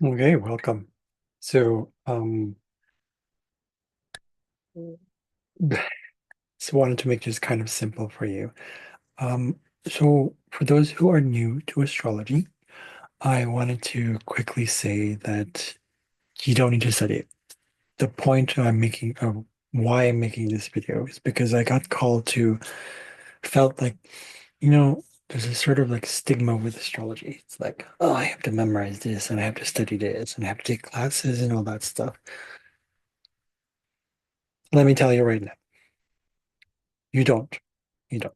Okay, welcome. So, just wanted to make this kind of simple for you. Um, so for those who are new to astrology, I wanted to quickly say that you don't need to study it. The point I'm making of why I'm making this video is because I got called to, felt like, there's a sort of like stigma with astrology. It's like, oh, I have to memorize this and I have to study this and I have to take classes and all that stuff. Let me tell you right now. You don't. You don't.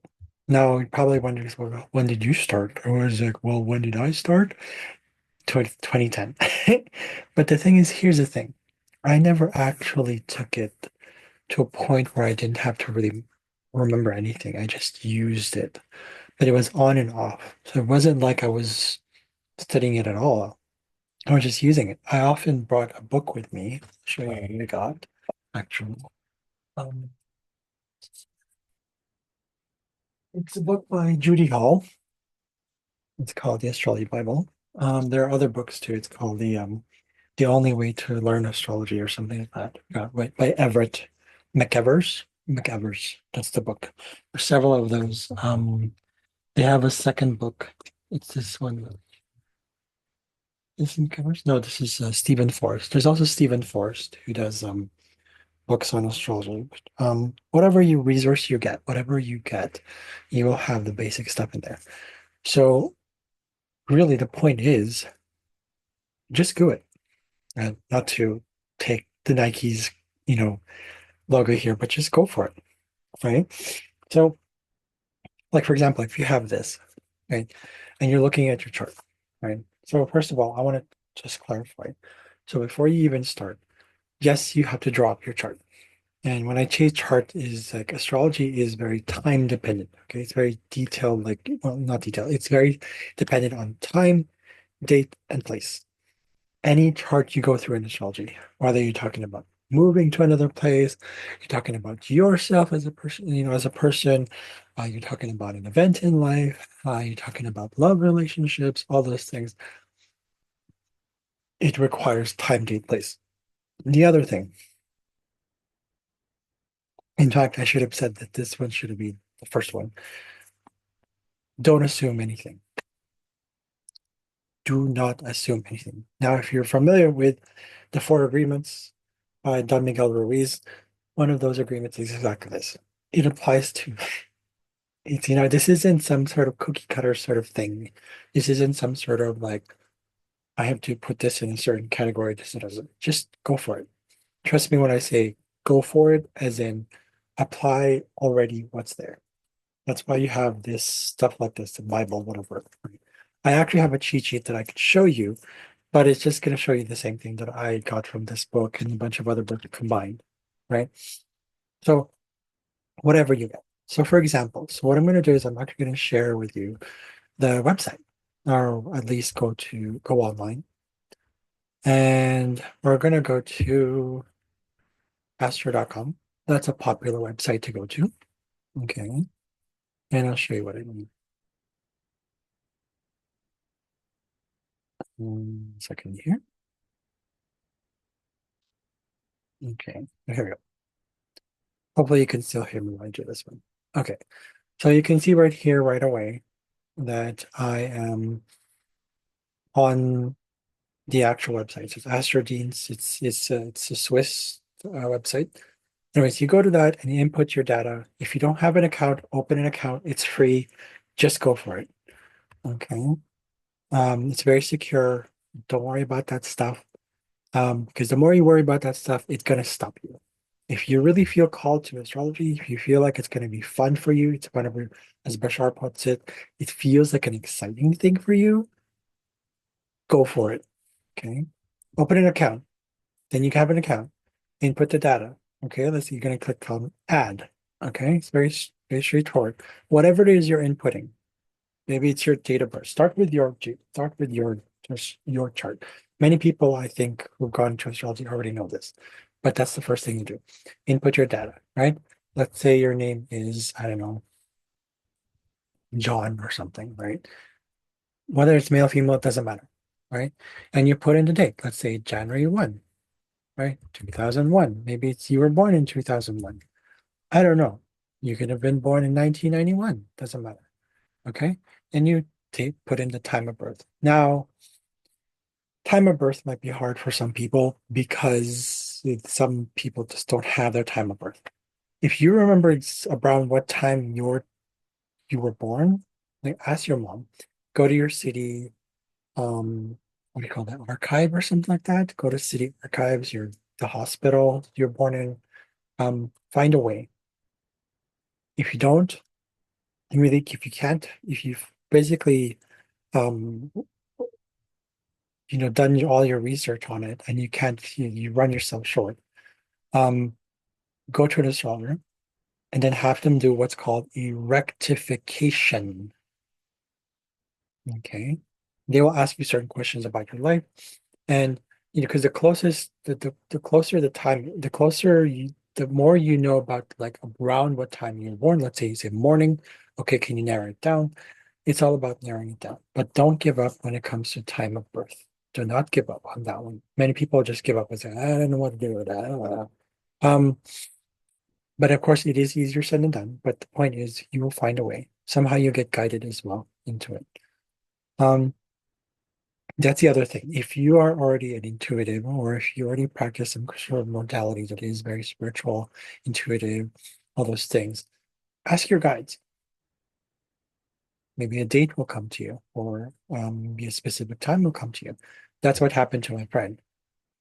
Now, you probably wondering, well, when did you start? Or was like, well, when did I start? 2010. But the thing is, here's the thing. I never actually took it to a point where I didn't have to really remember anything. I just used it. But it was on and off. So it wasn't like I was studying it at all. I was just using it. I often brought a book with me. I'll show you what I got, actually. Um, it's a book by Judy Hall. It's called the Astrology Bible. There are other books too. It's called the Only Way to Learn Astrology or something like that. By Everett McEvers. McEvers. That's the book. There's several of those. They have a second book. It's this one. Is it McEvers? No, this is Stephen Forrest. There's also Stephen Forrest who does books on astrology. Whatever you resource you get, whatever you get, you will have the basic stuff in there. So really, the point is just do it. And not to take the Nike's, you know, logo here, but just go for it, right? So, like for example, if you have this, right, and you're looking at your chart, right? So first of all, I want to just clarify. So before you even start, yes, you have to draw up your chart. And when I say chart is like astrology is very time dependent. Okay, it's very detailed, like well, not detailed. It's very dependent on time, date, and place. Any chart you go through in astrology, whether you're talking about moving to another place, you're talking about yourself as a person, as a person, you're talking about an event in life, you're talking about love relationships, all those things. It requires time, date, place. The other thing, in fact, I should have said that this one should have been the first one. Don't assume anything. Do not assume anything. Now, if you're familiar with the Four Agreements by Don Miguel Ruiz, one of those agreements is exactly this. It applies to it's, this isn't some sort of cookie cutter sort of thing. This isn't some sort of like, I have to put this in a certain category. This doesn't. Just go for it. Trust me when I say go for it, as in apply already what's there. That's why you have this stuff like this, the Bible, whatever. I actually have a cheat sheet that I could show you, but it's just going to show you the same thing that I got from this book and a bunch of other books combined, right? So whatever you get. So for example, so what I'm going to do is I'm actually going to share with you the website, or at least go online. And we're going to go to astro.com. That's a popular website to go to. Okay. And I'll show you what I mean. One second here. Okay. Here we go. Hopefully you can still hear me when I do this one. Okay. So you can see right here right away that I am on the actual website. So it's Astrogenes. It's a Swiss website. Anyways, you go to that and you input your data. If you don't have an account, open an account. It's free. Just go for it. Okay. It's very secure. Don't worry about that stuff. Because the more you worry about that stuff, it's gonna stop you. If you really feel called to astrology, if you feel like it's gonna be fun for you, it's whatever, as Bashar puts it, it feels like an exciting thing for you, go for it. Okay. Open an account. Then you have an account. Input the data. Okay, let's see, you're going to click on add. Okay, it's very straightforward. Whatever it is you're inputting, maybe it's your date of birth. Start with your chart. Many people, I think, who've gone to astrology already know this, but that's the first thing you do. Input your data, right? Let's say your name is, I don't know, John or something, right? Whether it's male, female, it doesn't matter. right? And you put in the date, let's say January 1, right? 2001. Maybe it's you were born in 2001. I don't know. You could have been born in 1991. Doesn't matter. Okay. And you put in the time of birth. Now, time of birth might be hard for some people because some people just don't have their time of birth. If you remember around what time you were born, like ask your mom, go to your city, what do you call that, archive or something like that. Go to city archives, the hospital you're born in, find a way. If you don't, really, if you can't, if you've basically um done all your research on it and you can't, you run yourself short, um, go to an astrologer and then have them do what's called a rectification. Okay. They will ask you certain questions about your life. And because the closer the time, the more you know about like around what time you were born. Let's say you say morning. Okay, can you narrow it down? It's all about narrowing it down. But don't give up when it comes to time of birth. Do not give up on that one. Many people just give up and say, I don't know what to do with that. I don't know. Um, but of course it is easier said than done. But the point is you will find a way. Somehow you get guided as well into it. Um, That's the other thing. If you are already an intuitive, or if you already practice some sort of modality that is very spiritual, intuitive, all those things, ask your guides. Maybe a date will come to you, or a specific time will come to you. That's what happened to my friend.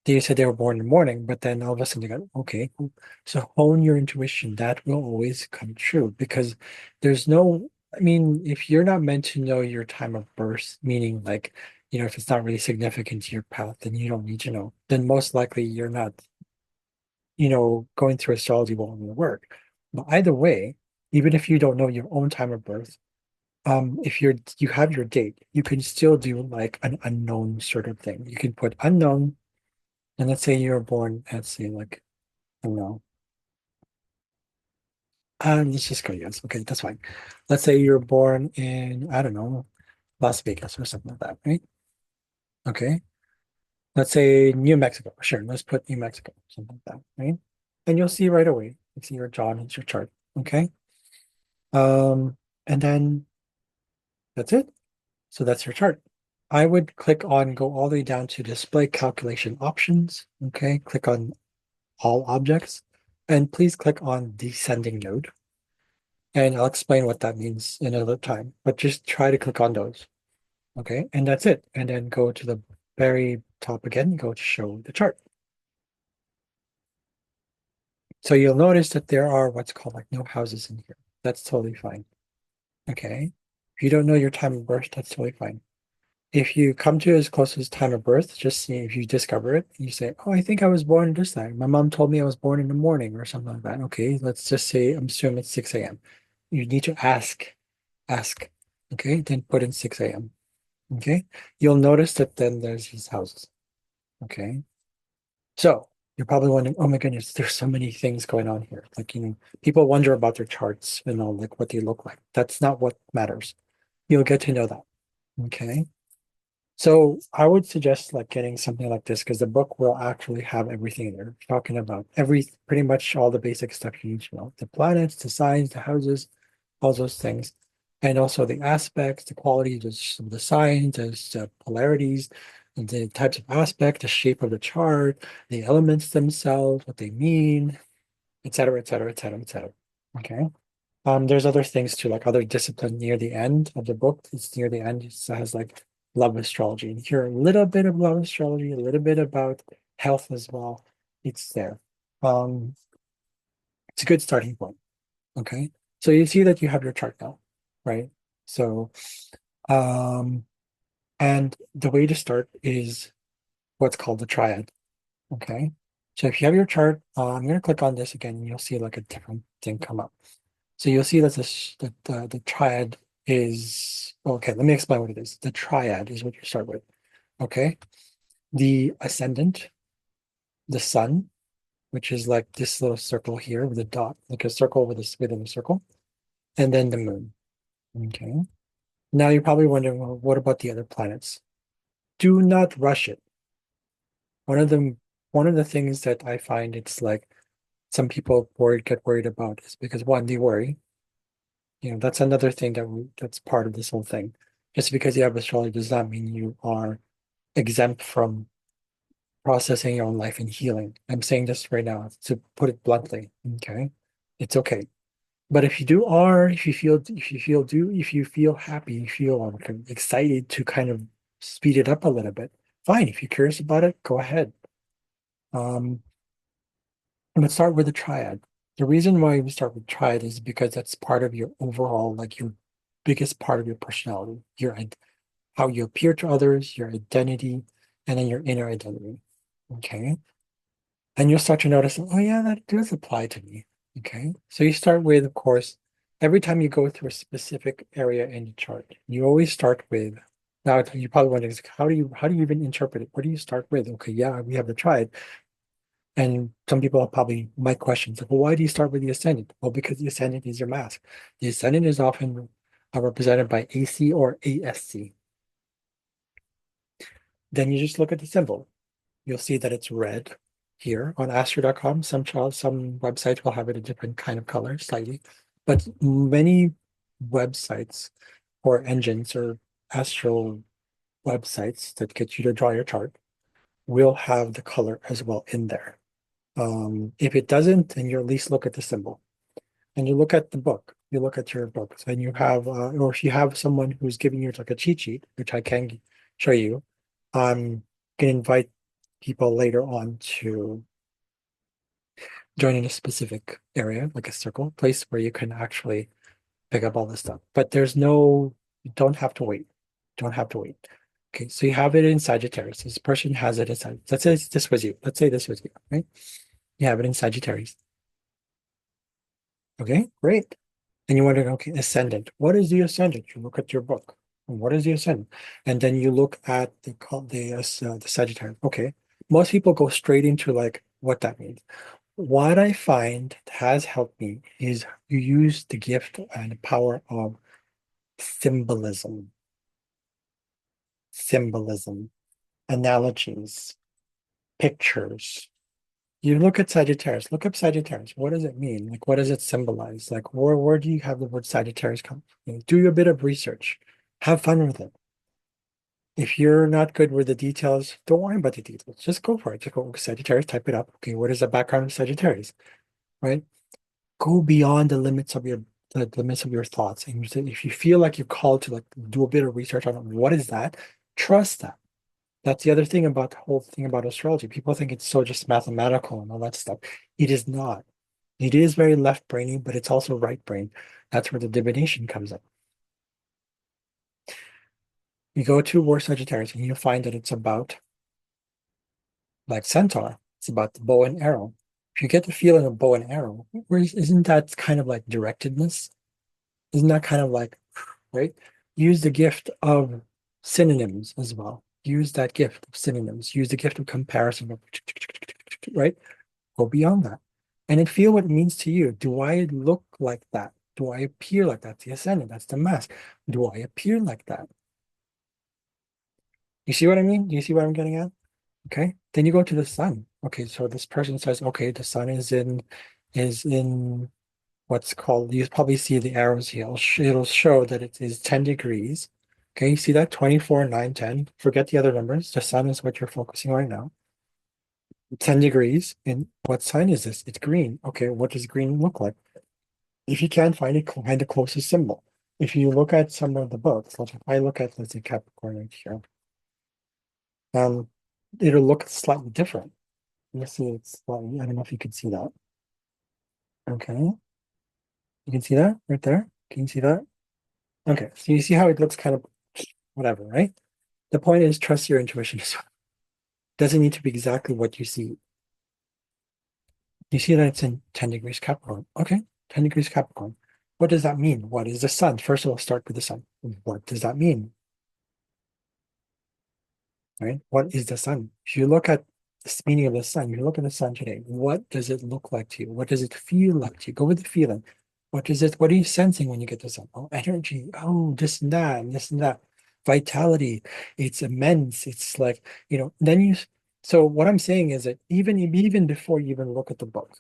They said they were born in the morning, but then all of a sudden they got, okay, cool. So hone your intuition. That will always come true because there's no, I mean, if you're not meant to know your time of birth, meaning like, if it's not really significant to your path, then you don't need to know. Then most likely you're not, going through astrology won't really work. But either way, even if you don't know your own time of birth, if you have your date, you can still do like an unknown sort of thing. You can put unknown, and let's say you're born at, say, like, I don't know. Let's just go yes. Okay, that's fine. Let's say you're born in, I don't know, Las Vegas or something like that, right? Okay. Let's say New Mexico. Sure, let's put New Mexico, something like that, right? And you'll see right away. You see your John, it's your chart. Okay. And then that's it. So that's your chart. I would click on, go all the way down to display calculation options. Okay. Click on all objects. And please click on descending node. And I'll explain what that means another time, but just try to click on those. Okay, and that's it. And then go to the very top again, go to show the chart. So you'll notice that there are what's called like no houses in here. That's totally fine. Okay. If you don't know your time of birth, that's totally fine. If you come to as close as time of birth, just see if you discover it, you say, oh, I think I was born this time. My mom told me I was born in the morning or something like that. Okay, let's just say, I'm assuming it's 6 a.m. You need to ask. Okay, then put in 6 a.m. Okay, you'll notice that then there's these houses. Okay, so you're probably wondering, oh my goodness, there's so many things going on here. Like, people wonder about their charts and all, like what they look like. That's not what matters. You'll get to know that. Okay. So I would suggest like getting something like this because the book will actually have everything there, talking about pretty much all the basic stuff you need to know. The planets, the signs, the houses, all those things. And also the aspects, the qualities of the signs, the polarities, and the types of aspect, the shape of the chart, the elements themselves, what they mean, et cetera, et cetera, et cetera, et cetera. Okay. There's other things too, like other discipline near the end of the book. It's near the end. It has like love astrology. And here a little bit of love astrology, a little bit about health as well. It's there. Um, it's a good starting point. Okay. So you see that you have your chart now, right? So, um, and the way to start is what's called the triad. Okay. So if you have your chart, I'm going to click on this again, and you'll see like a different thing come up. So you'll see that the triad is, okay, let me explain what it is. The triad is what you start with. Okay. The ascendant, the sun, which is like this little circle here with a dot, like a circle with within a circle, and then the moon. Okay. Now you're probably wondering, well, what about the other planets? Do not rush it. One of them, one of the things that I find it's like some people get worried about is because one, they worry. That's another thing that's part of this whole thing. Just because you have astrology does not mean you are exempt from processing your own life and healing. I'm saying this right now to put it bluntly. Okay. It's okay. But if you feel happy, you feel excited to kind of speed it up a little bit, fine. If you're curious about it, go ahead. Um, let's start with the triad. The reason why we start with triad is because that's part of your overall, like your biggest part of your personality, how you appear to others, your identity, and then your inner identity. Okay. And you'll start to notice, oh yeah, that does apply to me. Okay. So you start with, of course, every time you go through a specific area in the chart, you always start with, now you probably wonder, how do you even interpret it? Where do you start with? Okay, yeah, we have the triad. And some people probably might question, like, well, why do you start with the ascendant? Well, because the ascendant is your mask. The ascendant is often represented by AC or ASC. Then you just look at the symbol. You'll see that it's red here on astro.com. Some websites will have it a different kind of color, slightly, but many websites or engines or astro websites that get you to draw your chart will have the color as well in there. If it doesn't, then you at least look at the symbol and you look at the book. You look at your books and you have, or if you have someone who's giving you like a cheat sheet, which I can show you, can invite people later on to join in a specific area, like a circle place where you can actually pick up all this stuff. But you don't have to wait. Don't have to wait. Okay, so you have it in Sagittarius. This person has it in Sagittarius. Let's say this was you. Let's say this was you, right? You have it in Sagittarius. Okay, great. And you wonder, okay, ascendant. What is the ascendant? You look at your book. What is the ascendant? And then you look at the Sagittarius. Okay, most people go straight into like what that means. What I find has helped me is you use the gift and the power of symbolism, symbolism, analogies, pictures. You look at Sagittarius, look up Sagittarius. What does it mean? Like, what does it symbolize? Like, where do you have the word Sagittarius come from? Do a bit of research. Have fun with it. If you're not good with the details, don't worry about the details. Just go for it. Just go Sagittarius, type it up. Okay, what is the background of Sagittarius? Right? Go beyond the limits of your thoughts. And if you feel like you're called to like do a bit of research on what is that, trust that. That's the other thing about the whole thing about astrology. People think it's so just mathematical and all that stuff. It is not. It is very left brainy, but it's also right brain. That's where the divination comes in. You go to War Sagittarius and you find that it's about like centaur. It's about the bow and arrow. If you get the feeling of bow and arrow, isn't that kind of like directedness? Isn't that kind of like, right? Use the gift of synonyms as well. Use that gift of synonyms. Use the gift of comparison, right? Go beyond that. And then feel what it means to you. Do I look like that? Do I appear like that? That's the ascendant. That's the mask. Do I appear like that? You see what I mean? Do you see what I'm getting at? Okay. Then you go to the sun. Okay, so this person says, okay, the sun is in what's called, you probably see the arrows here. It'll show that it is 10 degrees. Okay, you see that 24, 9, 10. Forget the other numbers. The sun is what you're focusing on right now. 10 degrees. And what sign is this? It's green. Okay, what does green look like? If you can't find it, find the closest symbol. If you look at some of the books, like if I look at, let's say, Capricorn right here, um, it'll look slightly different. You see, it's slightly, I don't know if you can see that. Okay, you can see that right there. Can you see that? Okay, so you see how it looks kind of whatever, right? The point is trust your intuition. It doesn't need to be exactly what you see. You see that it's in 10 degrees Capricorn. Okay, 10 degrees Capricorn. What does that mean? What is the sun? First of all, start with the sun. What does that mean? Right? What is the sun? If you look at the meaning of the sun, you look at the sun today, what does it look like to you? What does it feel like to you? Go with the feeling. What are you sensing when you get the sun? Oh, energy. Oh, this and that and this and that. vitality. It's immense. It's like, then so what I'm saying is that even before you even look at the book,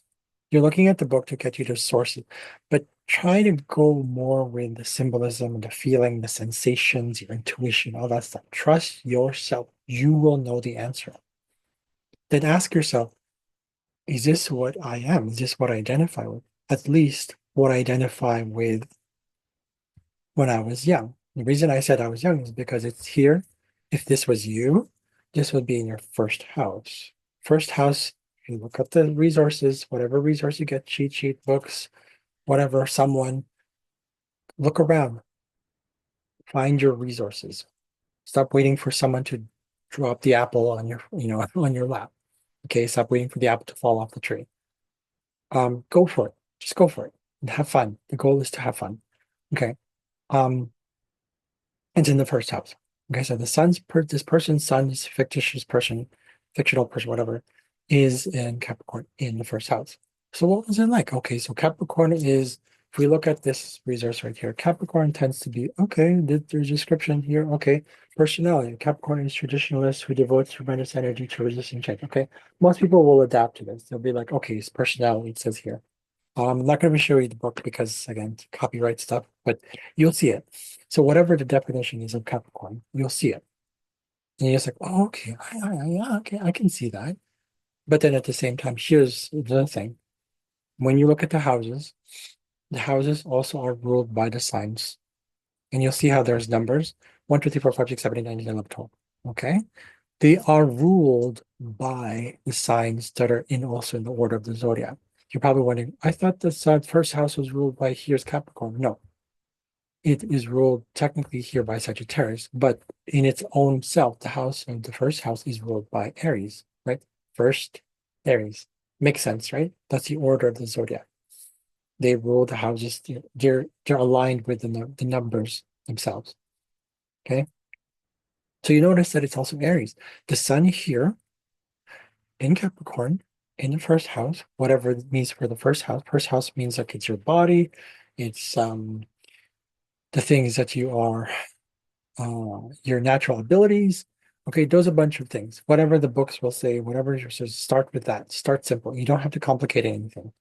you're looking at the book to get you to sources, but try to go more with the symbolism, the feeling, the sensations, your intuition, all that stuff. Trust yourself. You will know the answer. Then ask yourself, is this what I am? Is this what I identify with? At least what I identify with when I was young. The reason I said I was young is because it's here. If this was you, this would be in your first house. First house, you look at the resources, whatever resource you get, cheat sheet, books, whatever, someone, look around, find your resources. Stop waiting for someone to drop the apple on your, on your lap. Okay, stop waiting for the apple to fall off the tree. Go for it. Just go for it and have fun. The goal is to have fun. Okay. Um, It's in the first house. Okay, so this person's sun, this fictitious person, fictional person, whatever, is in Capricorn in the first house. So what was it like? Okay, so Capricorn is, if we look at this resource right here, Capricorn tends to be, okay, there's a description here, okay, personality. Capricorn is traditionalist who devotes tremendous energy to resisting change. Okay, most people will adapt to this. They'll be like, okay, it's personality, it says here. I'm not going to show you the book because, again, it's copyright stuff, but you'll see it. So whatever the definition is of Capricorn, you'll see it. And you're just like, oh, okay, yeah, okay, I can see that. But then at the same time, here's the thing. When you look at the houses also are ruled by the signs. And you'll see how there's numbers, 1, 2, 3, 4, 5, 6, 7, 8, 9, 10, 11, 12. Okay? They are ruled by the signs that are in also in the order of the zodiac. You're probably wondering, I thought the first house was ruled by here's Capricorn. No, it is ruled technically here by Sagittarius, but in its own self, the first house is ruled by Aries, right? First Aries. Makes sense, right? That's the order of the zodiac. They rule the houses, they're aligned with the numbers themselves. Okay. So you notice that it's also Aries. The sun here in Capricorn in the first house, whatever it means for the first house. First house means like it's your body, it's the things that you are, your natural abilities. Okay, those are a bunch of things. Whatever the books will say, whatever your says, start with that. Start simple. You don't have to complicate anything.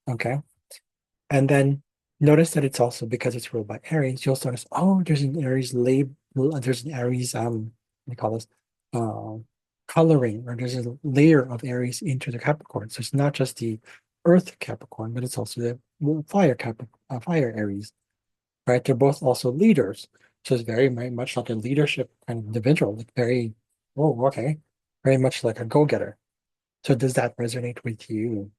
Okay. And then notice that it's also because it's ruled by Aries, you'll notice, oh, there's an Aries label, there's an Aries, what do you call this? Uh, coloring, or there's a layer of Aries into the Capricorn. So it's not just the Earth Capricorn, but it's also the fire Aries, right? They're both also leaders. So it's very much like a leadership kind of individual, like very, oh, okay, very much like a go-getter. So does that resonate with you?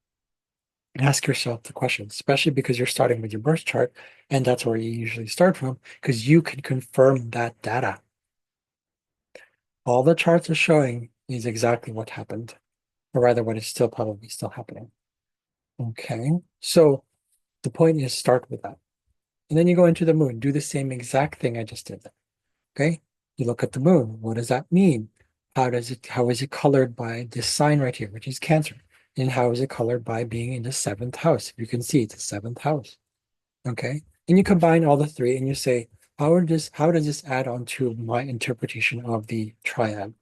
Ask yourself the question, especially because you're starting with your birth chart, and that's where you usually start from, because you can confirm that data. All the charts are showing is exactly what happened, or rather what is still probably still happening. Okay, so the point is start with that. And then you go into the moon, do the same exact thing I just did. Okay, you look at the moon. What does that mean? How is it colored by this sign right here, which is Cancer? And how is it colored by being in the seventh house? You can see it's the seventh house. Okay. And you combine all the three and you say, how does this add on to my interpretation of the triad?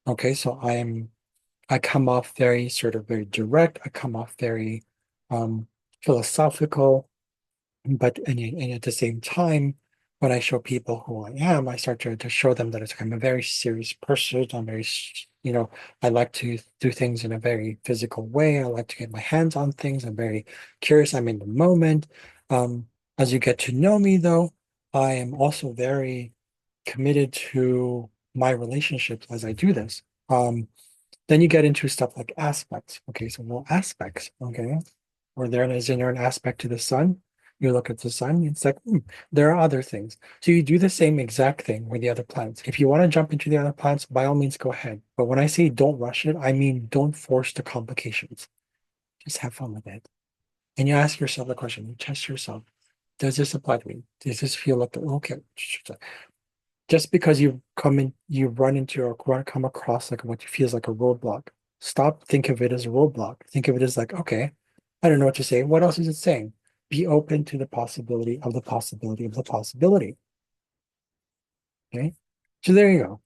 Okay, so I come off very sort of very direct, I come off very um philosophical, but and at the same time, when I show people who I am, I start to show them that I'm a very serious person. I'm very, I like to do things in a very physical way. I like to get my hands on things. I'm very curious. I'm in the moment. Um, as you get to know me, though, I am also very committed to my relationships as I do this. Then you get into stuff like aspects. Okay, so well, aspects. Okay, or there is there an aspect to the sun. You look at the sun, it's like, there are other things. So you do the same exact thing with the other planets. If you want to jump into the other planets, by all means, go ahead. But when I say don't rush it, I mean don't force the complications. Just have fun with it. And you ask yourself the question, you test yourself. Does this apply to me? Does this feel like, okay, just because you run into or come across like what feels like a roadblock, think of it as a roadblock. Think of it as like, okay, I don't know what to say. What else is it saying? Be open to the possibility of the possibility of the possibility. Okay. So there you go.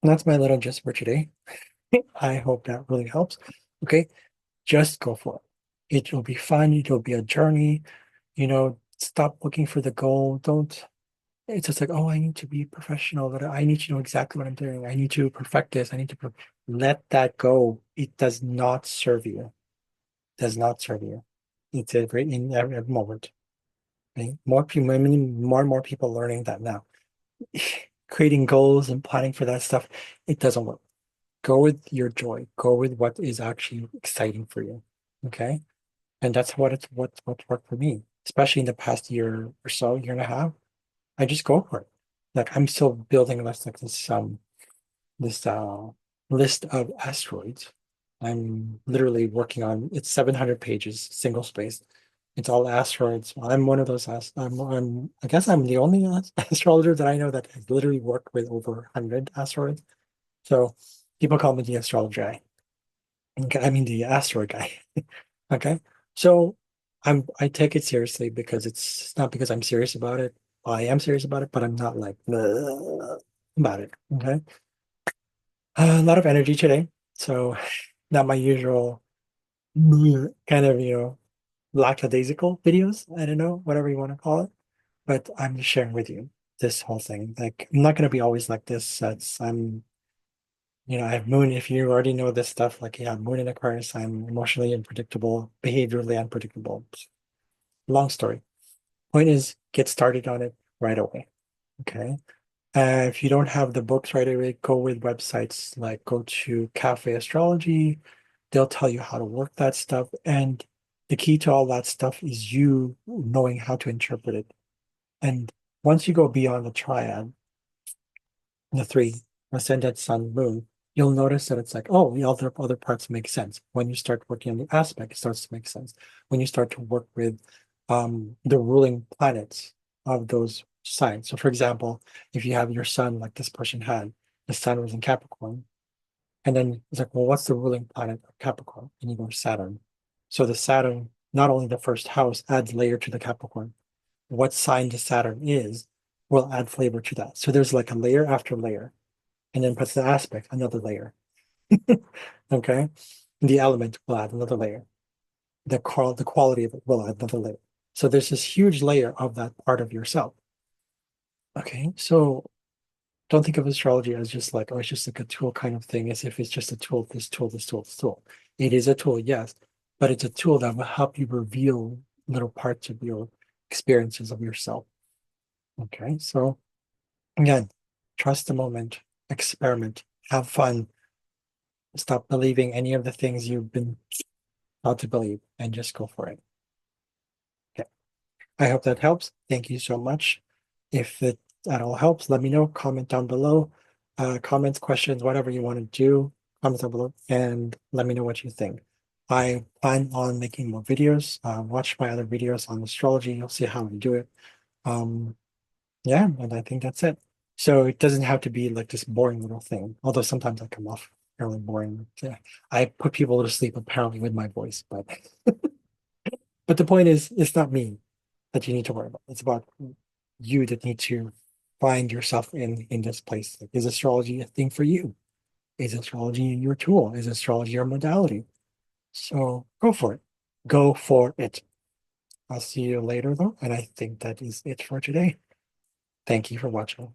That's my little gist for today. I hope that really helps. Okay, just go for it. It will be fun. It will be a journey. Stop looking for the goal. Don't, it's just like, oh, I need to be professional, but I need to know exactly what I'm doing. I need to perfect this. I need to let that go. It does not serve you. Does not serve you. It's a great in every moment. Okay? More people, more and more people learning that now. Creating goals and planning for that stuff, it doesn't work. Go with your joy. Go with what is actually exciting for you. Okay. And that's what's worked for me, especially in the past year or so, year and a half. I just go for it. Like I'm still building this list of asteroids. I'm literally working on it's 700 pages, single spaced. It's all asteroids. I'm one of those. I guess I'm the only astrologer that I know that has literally worked with over 100 asteroids. So people call me the astrologer guy. Okay, I mean the asteroid guy. Okay, so I take it seriously because it's not because I'm serious about it. I am serious about it, but I'm not like "Ugh," about it. Okay, a lot of energy today, so not my usual kind of lackadaisical videos. I don't know, whatever you want to call it, but I'm just sharing with you this whole thing. Like I'm not gonna be always like this. That's I have moon. If you already know this stuff, like yeah, moon in Aquarius, I'm emotionally unpredictable, behaviorally unpredictable. Long story. Point is, get started on it right away. Okay. If you don't have the books right away, go with websites like go to Cafe Astrology. They'll tell you how to work that stuff. And the key to all that stuff is you knowing how to interpret it. And once you go beyond the triad, the three, ascendant, sun, moon, you'll notice that it's like, oh, the other parts make sense. When you start working on the aspect, it starts to make sense. When you start to work with the ruling planets of those signs. So, for example, if you have your sun, like this person had, the sun was in Capricorn, and then it's like, well, what's the ruling planet of Capricorn? And you go Saturn. So the Saturn, not only the first house, adds layer to the Capricorn. What sign the Saturn is will add flavor to that. So there's like a layer after layer and then puts the aspect, another layer. Okay. The element will add another layer. The quality of it will add another layer. So there's this huge layer of that part of yourself. Okay. So don't think of astrology as just like, oh, it's just like a tool kind of thing, as if it's just a tool, this tool, this tool, this tool. It is a tool, yes, but it's a tool that will help you reveal little parts of your experiences of yourself. Okay. So again, trust the moment, experiment, have fun, stop believing any of the things you've been taught to believe, and just go for it. Okay. I hope that helps. Thank you so much. If it at all helps, let me know. Comment down below. Comments, questions, whatever you want to do, comment down below and let me know what you think. I plan on making more videos. Watch my other videos on astrology. You'll see how I do it. Um, yeah, and I think that's it. So it doesn't have to be like this boring little thing, although sometimes I come off fairly boring. Yeah. I put people to sleep apparently with my voice, but the point is, it's not me that you need to worry about. It's about you that need to find yourself in this place. Like, is astrology a thing for you? Is astrology your tool? Is astrology your modality? So go for it. Go for it. I'll see you later though, and I think that is it for today. Thank you for watching.